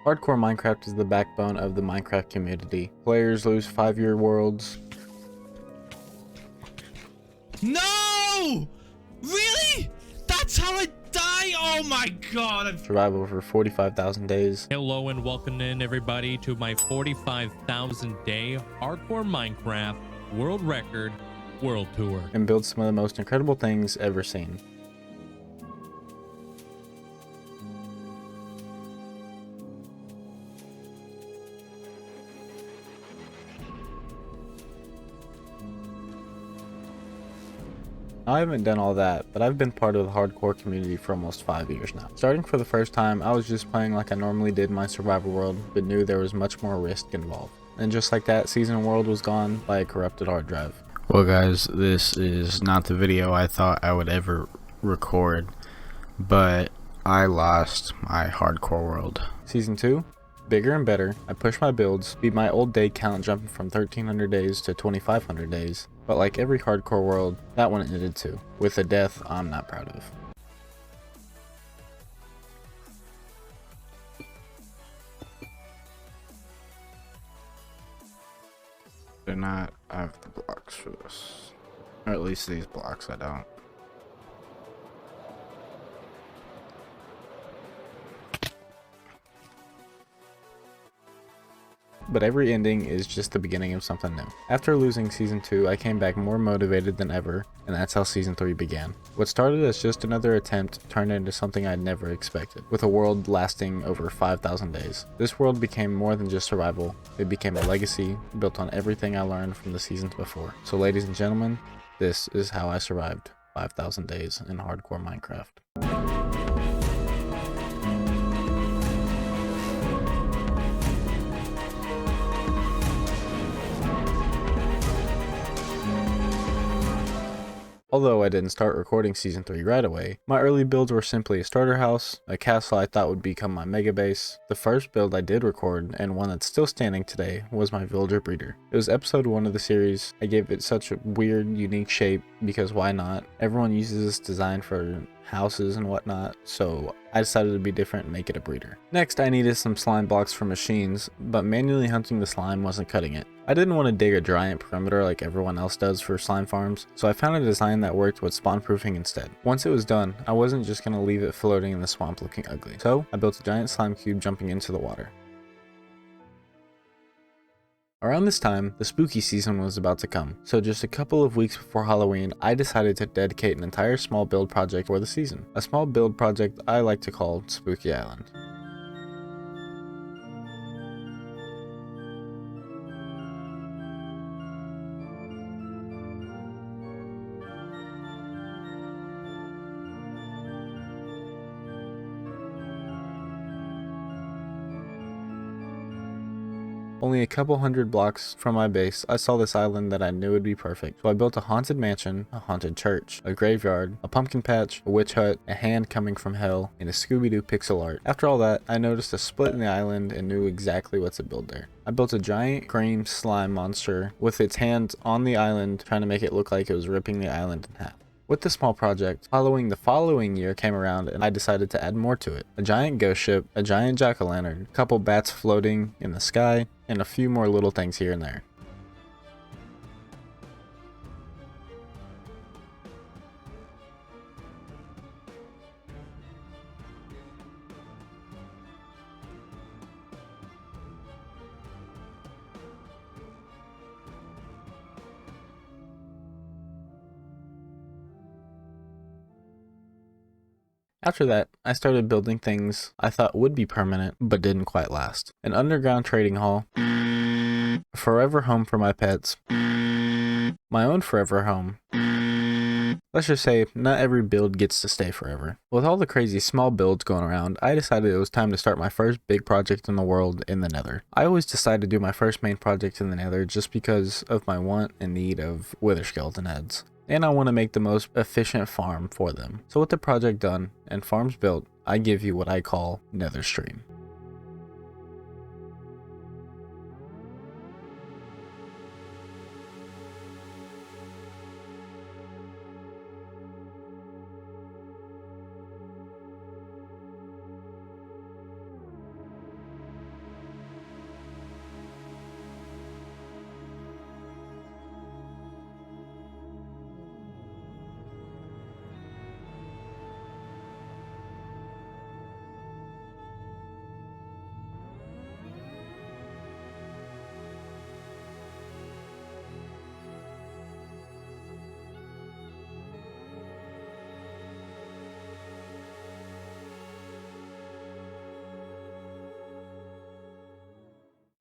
Hardcore Minecraft is the backbone of the Minecraft community. Players lose 5-year worlds. No! Really? That's how I die? Oh my god. Survival for 45,000 days. Hello and welcome in everybody to my 45,000 day hardcore Minecraft world record world tour. And build some of the most incredible things ever seen. I haven't done all that, but I've been part of the hardcore community for almost 5 years now. Starting for the first time, I was just playing like I normally did in my survival world, but knew there was much more risk involved. And just like that, season world was gone by a corrupted hard drive. Well guys, this is not the video I thought I would ever record, but I lost my hardcore world. Season 2? Bigger and better. I pushed my builds, beat my old day count jumping from 1300 days to 2500 days. But like every hardcore world, that one ended too, with a death I'm not proud of. Do not have the blocks for this. Or at least these blocks I don't. But every ending is just the beginning of something new. After losing season 2, I came back more motivated than ever, and that's how season 3 began. What started as just another attempt turned into something I'd never expected, with a world lasting over 5,000 days. This world became more than just survival, it became a legacy built on everything I learned from the seasons before. So ladies and gentlemen, this is how I survived 5,000 days in hardcore Minecraft. Although I didn't start recording season 3 right away, my early builds were simply a starter house, a castle I thought would become my mega base. The first build I did record, and one that's still standing today, was my villager breeder. It was episode 1 of the series. I gave it such a weird, unique shape, because why not? Everyone uses this design for houses and whatnot, so I decided to be different and make it a breeder. Next, I needed some slime blocks for machines, but manually hunting the slime wasn't cutting it. I didn't want to dig a giant perimeter like everyone else does for slime farms, so I found a design that worked with spawn proofing instead. Once it was done, I wasn't just going to leave it floating in the swamp looking ugly, so I built a giant slime cube jumping into the water. Around this time, the spooky season was about to come, so just a couple of weeks before Halloween, I decided to dedicate an entire small build project for the season. A small build project I like to call Spooky Island. Only a couple hundred blocks from my base, I saw this island that I knew would be perfect. So I built a haunted mansion, a haunted church, a graveyard, a pumpkin patch, a witch hut, a hand coming from hell, and a Scooby-Doo pixel art. After all that, I noticed a split in the island and knew exactly what to build there. I built a giant green slime monster with its hands on the island, trying to make it look like it was ripping the island in half. With the small project, the following year came around and I decided to add more to it. A giant ghost ship, a giant jack-o'-lantern, a couple bats floating in the sky, and a few more little things here and there. After that, I started building things I thought would be permanent, but didn't quite last. An underground trading hall, a forever home for my pets, my own forever home. Let's just say, not every build gets to stay forever. With all the crazy small builds going around, I decided it was time to start my first big project in the world in the Nether. I always decide to do my first main project in the Nether just because of my want and need of wither skeleton heads. And I want to make the most efficient farm for them. So with the project done and farms built, I give you what I call Nether Stream.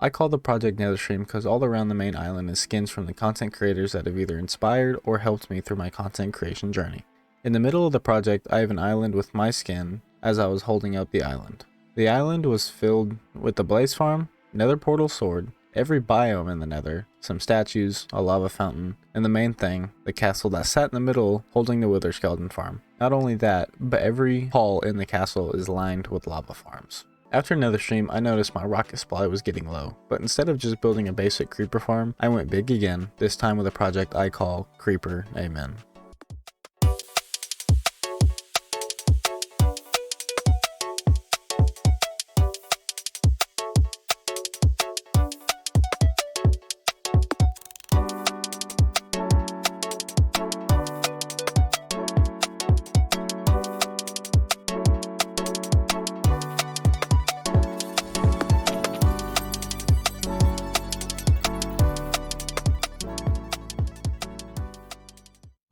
I call the project Netherstream because all around the main island is skins from the content creators that have either inspired or helped me through my content creation journey. In the middle of the project, I have an island with my skin as I was holding up the island. The island was filled with the Blaze Farm, Nether Portal Sword, every biome in the Nether, some statues, a lava fountain, and the main thing, the castle that sat in the middle holding the Wither Skeleton farm. Not only that, but every hall in the castle is lined with lava farms. After Netherstream, I noticed my rocket supply was getting low, but instead of just building a basic creeper farm, I went big again, this time with a project I call Creeper Amen.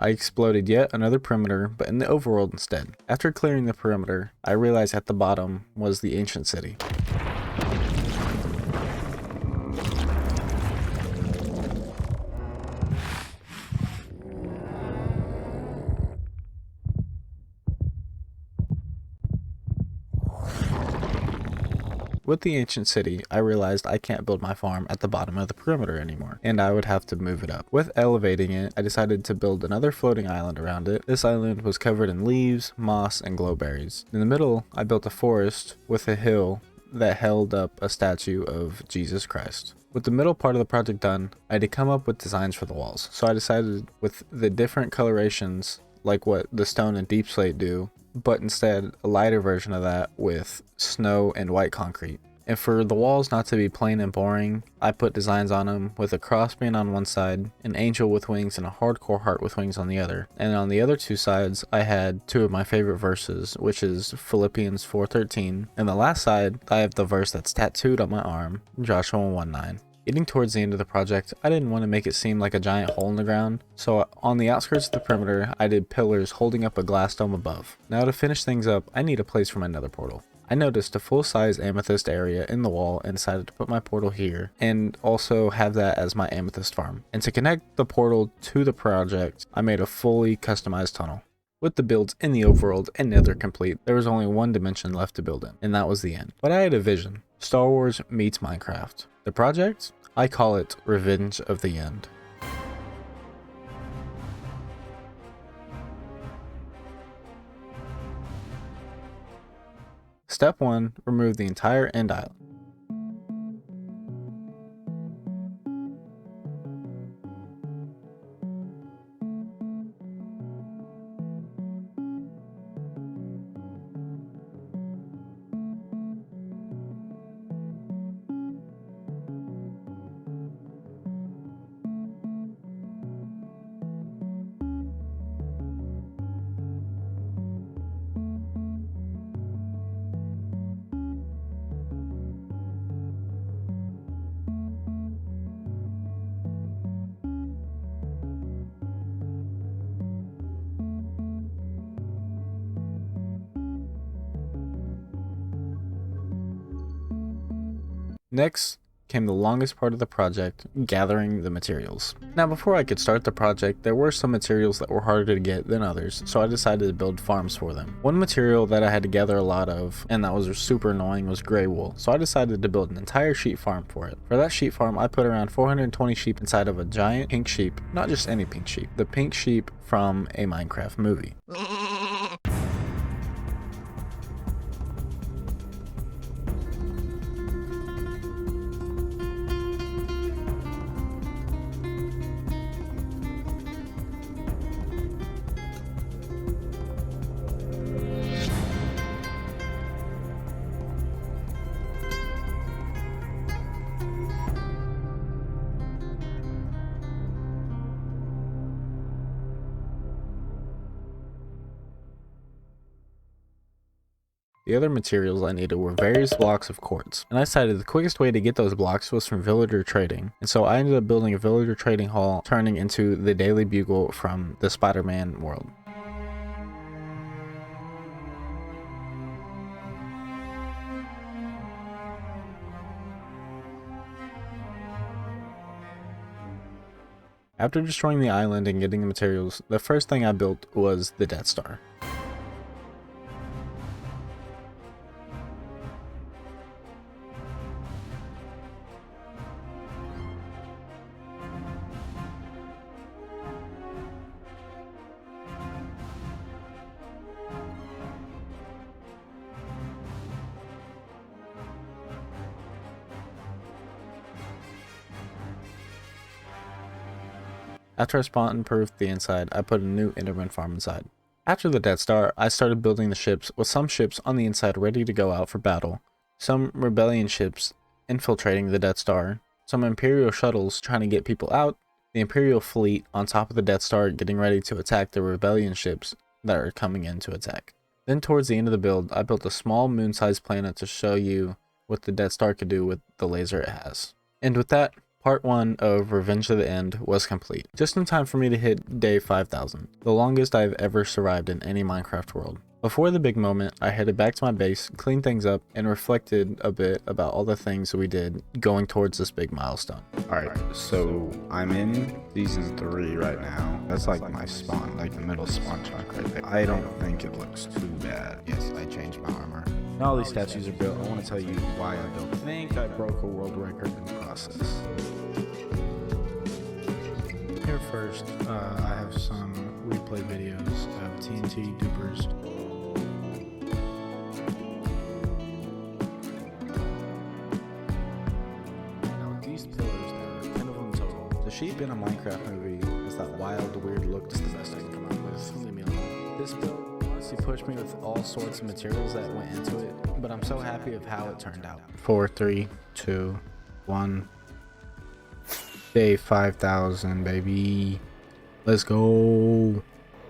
I exploded yet another perimeter, but in the overworld instead. After clearing the perimeter, I realized at the bottom was the ancient city. With the ancient city, I realized I can't build my farm at the bottom of the perimeter anymore, and I would have to move it up. With elevating it, I decided to build another floating island around it. This island was covered in leaves, moss, and glowberries. In the middle, I built a forest with a hill that held up a statue of Jesus Christ. With the middle part of the project done, I had to come up with designs for the walls, so I decided with the different colorations, like what the stone and deep slate do, but instead a lighter version of that with snow and white concrete. And for the walls not to be plain and boring, I put designs on them with a crossbeam on one side, an angel with wings, and a hardcore heart with wings on the other. And on the other two sides, I had two of my favorite verses, which is Philippians 4:13. And the last side, I have the verse that's tattooed on my arm, Joshua 1:9. Getting towards the end of the project, I didn't want to make it seem like a giant hole in the ground, so on the outskirts of the perimeter, I did pillars holding up a glass dome above. Now to finish things up, I need a place for my nether portal. I noticed a full-size amethyst area in the wall and decided to put my portal here, and also have that as my amethyst farm. And to connect the portal to the project, I made a fully customized tunnel. With the builds in the overworld and nether complete, there was only one dimension left to build in, and that was the end. But I had a vision. Star Wars meets Minecraft. The project? I call it Revenge of the End. Step 1. Remove the entire end island. Next came the longest part of the project, gathering the materials. Now before I could start the project, there were some materials that were harder to get than others, so I decided to build farms for them. One material that I had to gather a lot of, and that was super annoying, was gray wool, so I decided to build an entire sheep farm for it. For that sheep farm, I put around 420 sheep inside of a giant pink sheep, not just any pink sheep, the pink sheep from a Minecraft movie. The other materials I needed were various blocks of quartz, and I decided the quickest way to get those blocks was from villager trading, and so I ended up building a villager trading hall, turning into the Daily Bugle from the Spider-Man world. After destroying the island and getting the materials, the first thing I built was the Death Star. After I spawned and improved the inside, I put a new Enderman farm inside. After the Death Star, I started building the ships with some ships on the inside ready to go out for battle, some rebellion ships infiltrating the Death Star, some Imperial shuttles trying to get people out, the Imperial fleet on top of the Death Star getting ready to attack the rebellion ships that are coming in to attack. Then towards the end of the build, I built a small moon-sized planet to show you what the Death Star could do with the laser it has. And with that, Part 1 of Revenge of the End was complete, just in time for me to hit day 5,000, the longest I've ever survived in any Minecraft world. Before the big moment, I headed back to my base, cleaned things up, and reflected a bit about all the things we did going towards this big milestone. Alright, so I'm in season 3 right now. That's like my spawn, like the middle spawn chunk right there. I don't think it looks too bad. Yes, I changed my armor. Now all these statues are built. I want to tell you why I built. I think I broke a world record in the process. Here first, I have some replay videos of TNT dupers. Now these pillars, there are 10 of them total. The sheep in a Minecraft movie has that wild, weird look. Just the best I can come up with. Leave me alone. This build honestly pushed me with all sorts of materials that went into it, but I'm so happy of how it turned out. 4, 3, 2, 1. Day 5,000, baby. Let's go.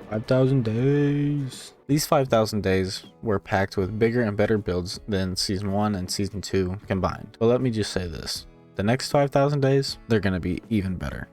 5,000 days. These 5,000 days were packed with bigger and better builds than Season 1 and Season 2 combined. But let me just say this. The next 5,000 days, they're going to be even better.